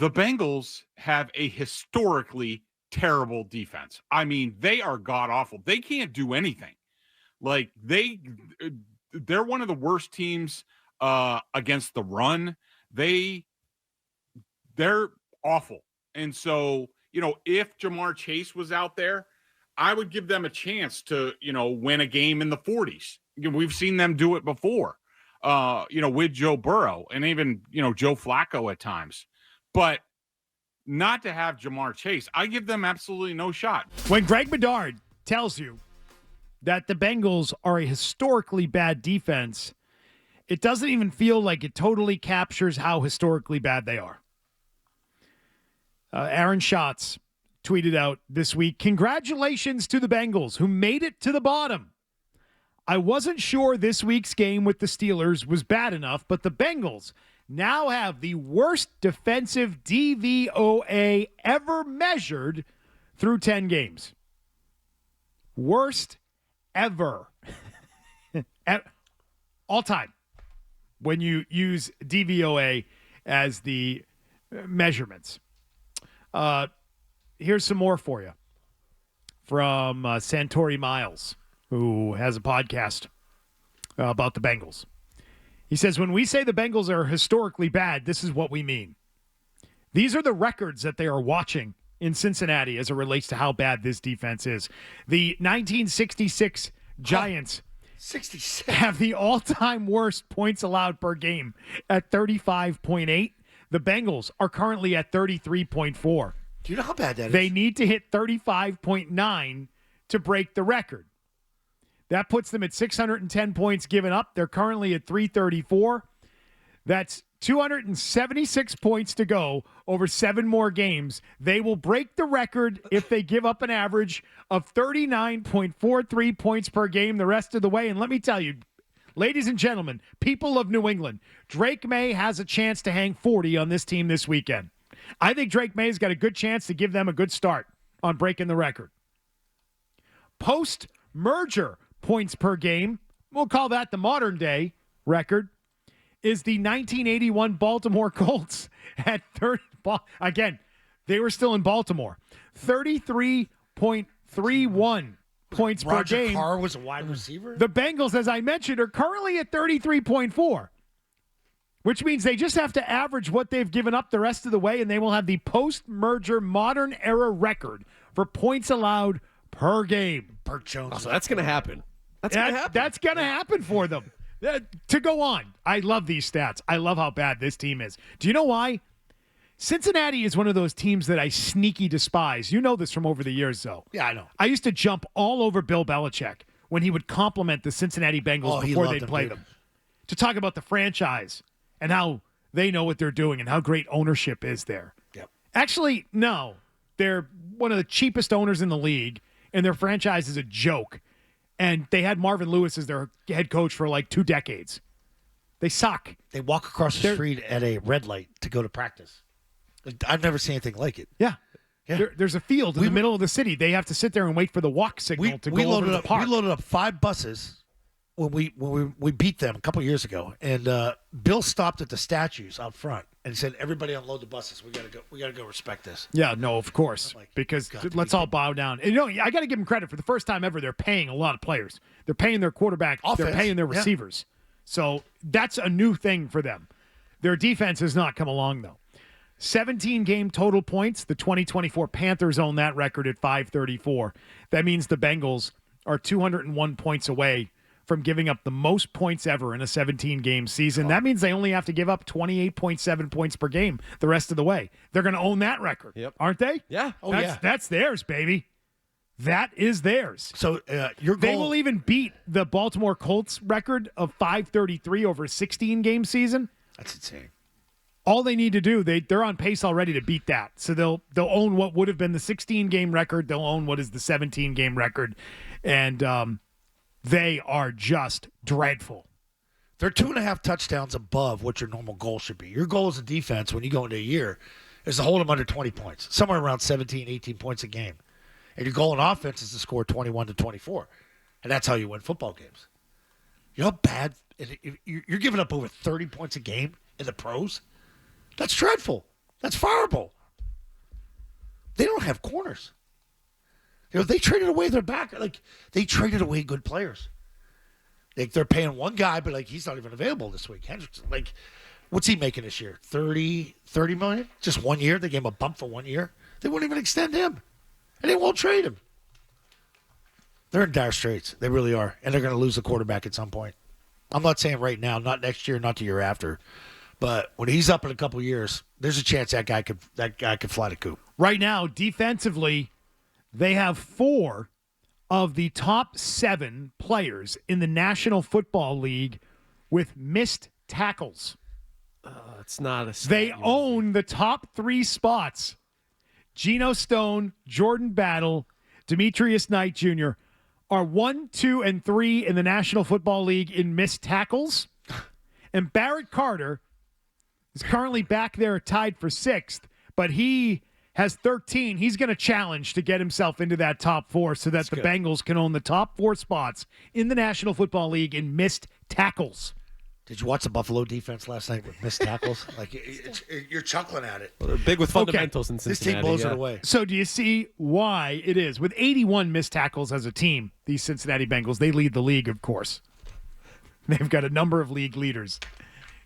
the Bengals have a historically terrible defense. I mean, they are god-awful. They can't do anything. Like, they're one of the worst teams against the run. They're awful. And so, if Jamar Chase was out there, I would give them a chance to, win a game in the 40s. We've seen them do it before, with Joe Burrow and even, Joe Flacco at times. But not to have Jamar Chase, I give them absolutely no shot. When Greg Bedard tells you that the Bengals are a historically bad defense, it doesn't even feel like it totally captures how historically bad they are. Aaron Schatz tweeted out this week, "Congratulations to the Bengals, who made it to the bottom. I wasn't sure this week's game with the Steelers was bad enough, but the Bengals now have the worst defensive DVOA ever measured through 10 games. Worst ever. At all time. When you use DVOA as the measurements. Here's some more for you from Santori Miles, who has a podcast about the Bengals. He says, when we say the Bengals are historically bad, this is what we mean. These are the records that they are watching in Cincinnati as it relates to how bad this defense is. The 1966 Giants 66 have the all-time worst points allowed per game at 35.8. The Bengals are currently at 33.4. Do you know how bad that is? They need to hit 35.9 to break the record. That puts them at 610 points given up. They're currently at 334. That's 276 points to go over 7 more games. They will break the record if they give up an average of 39.43 points per game the rest of the way. And let me tell you, ladies and gentlemen, people of New England, Drake May has a chance to hang 40 on this team this weekend. I think Drake May's got a good chance to give them a good start on breaking the record. Post-merger points per game, we'll call that the modern day record, is the 1981 Baltimore Colts at 30. Again, they were still in Baltimore. 33.31 points per game. Roger Carr was a wide receiver? The Bengals, as I mentioned, are currently at 33.4, which means they just have to average what they've given up the rest of the way, and they will have the post-merger modern era record for points allowed per game. Burt Jones. Oh, so that's going to happen. That's going to happen. That's going to happen for them. To go on, I love these stats. I love how bad this team is. Do you know why? Cincinnati is one of those teams that I sneaky despise. You know this from over the years, though. Yeah, I know. I used to jump all over Bill Belichick when he would compliment the Cincinnati Bengals before they'd play them. To talk about the franchise and how they know what they're doing and how great ownership is there. Yep. Actually, no. They're one of the cheapest owners in the league, and their franchise is a joke. And they had Marvin Lewis as their head coach for like 2 decades. They suck. They walk across the street at a red light to go to practice. I've never seen anything like it. Yeah. There's a field in the middle of the city. They have to sit there and wait for the walk signal to go over to the park. We loaded up 5 buses when we beat them a couple years ago, and Bill stopped at the statues out front and said, "Everybody unload the buses. We gotta go respect this." Yeah, no, of course, because let's all bow down. And, I got to give them credit for the first time ever. They're paying a lot of players. They're paying their quarterback. Offense, they're paying their receivers. So that's a new thing for them. Their defense has not come along though. 17 game total points. The 2024 Panthers own that record at 534. That means the Bengals are 201 points away from giving up the most points ever in a 17-game season. That means they only have to give up 28.7 points per game the rest of the way. They're going to own that record, aren't they? Yeah. That's theirs, baby. That is theirs. So your goal... They will even beat the Baltimore Colts record of 533 over a 16-game season. That's insane. All they need to do, they're on pace already to beat that. So they'll own what would have been the 16-game record. They'll own what is the 17-game record. And they are just dreadful. They're 2.5 touchdowns above what your normal goal should be. Your goal as a defense when you go into a year is to hold them under 20 points, somewhere around 17, 18 points a game. And your goal in offense is to score 21 to 24. And that's how you win football games. You know how bad you're giving up over 30 points a game in the pros? That's dreadful. That's fireable. They don't have corners. They traded away their back. Like, they traded away good players. Like, they're paying one guy, but, like, he's not even available this week. Hendrickson, like, what's he making this year? 30 million? Just 1 year? They gave him a bump for 1 year? They won't even extend him. And they won't trade him. They're in dire straits. They really are. And they're going to lose a quarterback at some point. I'm not saying right now, not next year, not the year after. But when he's up in a couple of years, there's a chance that guy could fly the coop. Right now, defensively, they have 4 of the top 7 players in the National Football League with missed tackles. It's not a. They own the top 3 spots. Geno Stone, Jordan Battle, Demetrius Knight Jr. are 1, 2, and 3 in the National Football League in missed tackles. And Barrett Carter is currently back there tied for 6th, but he has 13. He's going to challenge to get himself into that top 4 so that the Bengals can own the top 4 spots in the National Football League in missed tackles. Did you watch the Buffalo defense last night with missed tackles? Like, you're chuckling at it. Well, they're big with fundamentals in This Cincinnati. team blows it away. So do you see why it is? With 81 missed tackles as a team, these Cincinnati Bengals, they lead the league, of course. They've got a number of league leaders.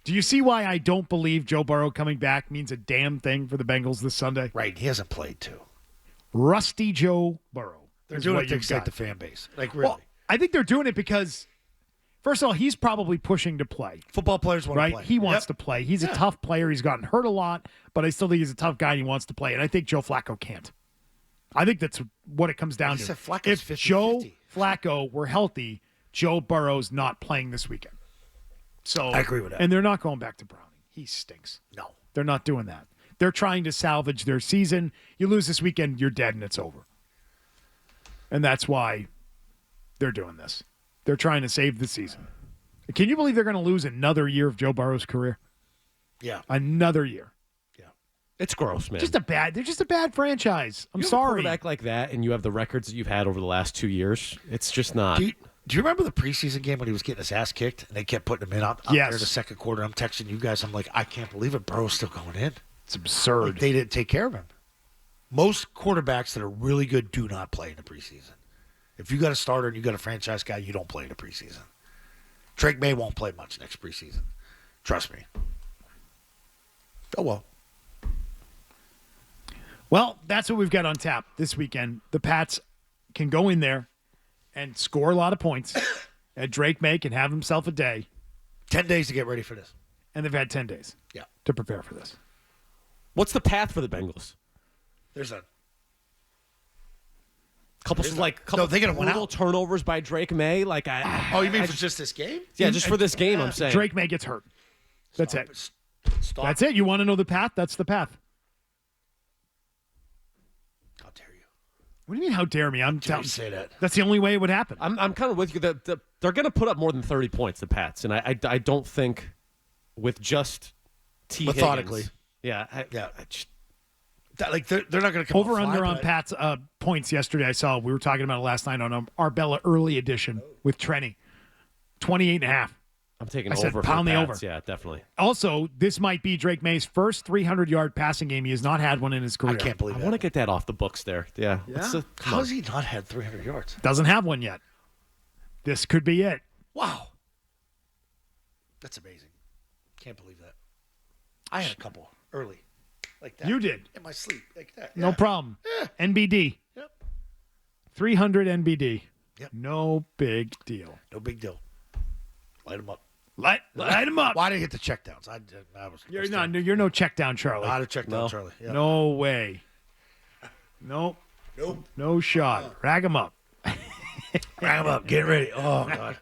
Do you see why I don't believe Joe Burrow coming back means a damn thing for the Bengals this Sunday? Right. He hasn't played, too. Rusty Joe Burrow. They're doing it to excite the fan base. Like, really. Well, I think they're doing it because, first of all, he's probably pushing to play. Football players want to play. He wants to play. He's a tough player. He's gotten hurt a lot, but I still think he's a tough guy and he wants to play. And I think Joe Flacco can't. I think that's what it comes down to. Flacco's If 50-50. Joe Flacco were healthy, Joe Burrow's not playing this weekend. So I agree with that. And they're not going back to Browning. He stinks. No. They're not doing that. They're trying to salvage their season. You lose this weekend, you're dead and it's over. And that's why they're doing this. They're trying to save the season. Can you believe they're going to lose another year of Joe Burrow's career? Yeah. Another year. Yeah. It's gross, man. They're just a bad franchise. I'm You have a sorry. quarterback like that, and you have the records that you've had over the last 2 years. It's just not. Do you remember the preseason game when he was getting his ass kicked and they kept putting him in up there in the second quarter? I'm texting you guys. I'm like, I can't believe it. Burrow's still going in. It's absurd. Like, they didn't take care of him. Most quarterbacks that are really good do not play in the preseason. If you got a starter and you got a franchise guy, you don't play in the preseason. Drake May won't play much next preseason. Trust me. Oh, well. Well, that's what we've got on tap this weekend. The Pats can go in there and score a lot of points. And Drake May can have himself a day. 10 days to get ready for this. And they've had 10 days to prepare for this. What's the path for the Bengals? There's a Couple they gotta win brutal out. turnovers by Drake May. Oh, you mean for just this game? Yeah, just for this game, I'm saying. Drake May gets hurt. That's it. Stop. That's it. You want to know the path? That's the path. How dare you? What do you mean, how dare me? I'm Dare telling you say that? That's the only way it would happen. I'm kind of with you. They're going to put up more than 30 points, the Pats, and I don't think with just T. Methodically. Higgins. Yeah. They're not going to come Over under on Pat's points yesterday. I saw we were talking about it last night on our Bella early edition with Trenny. 28.5. I'm taking I over. said for pound the Pats. over. Yeah, definitely. Also, this might be Drake May's first 300-yard passing game. He has not had one in his career. I can't believe I that. want to get that off the books there. Yeah. How has he not had 300 yards? Doesn't have one yet. This could be it. Wow. That's amazing. Can't believe that. I had a couple early like that. You did. In my sleep like that. No problem. Yeah. NBD. Yep. 300 NBD. Yep. No big deal. No big deal. Light them up. Light him up. Why did I hit the checkdowns? You're no check down, Charlie. Not a check down, Charlie. Yep. No way. Nope. Nope. No shot. Rag him up. Rag them up. Get ready. Oh, God.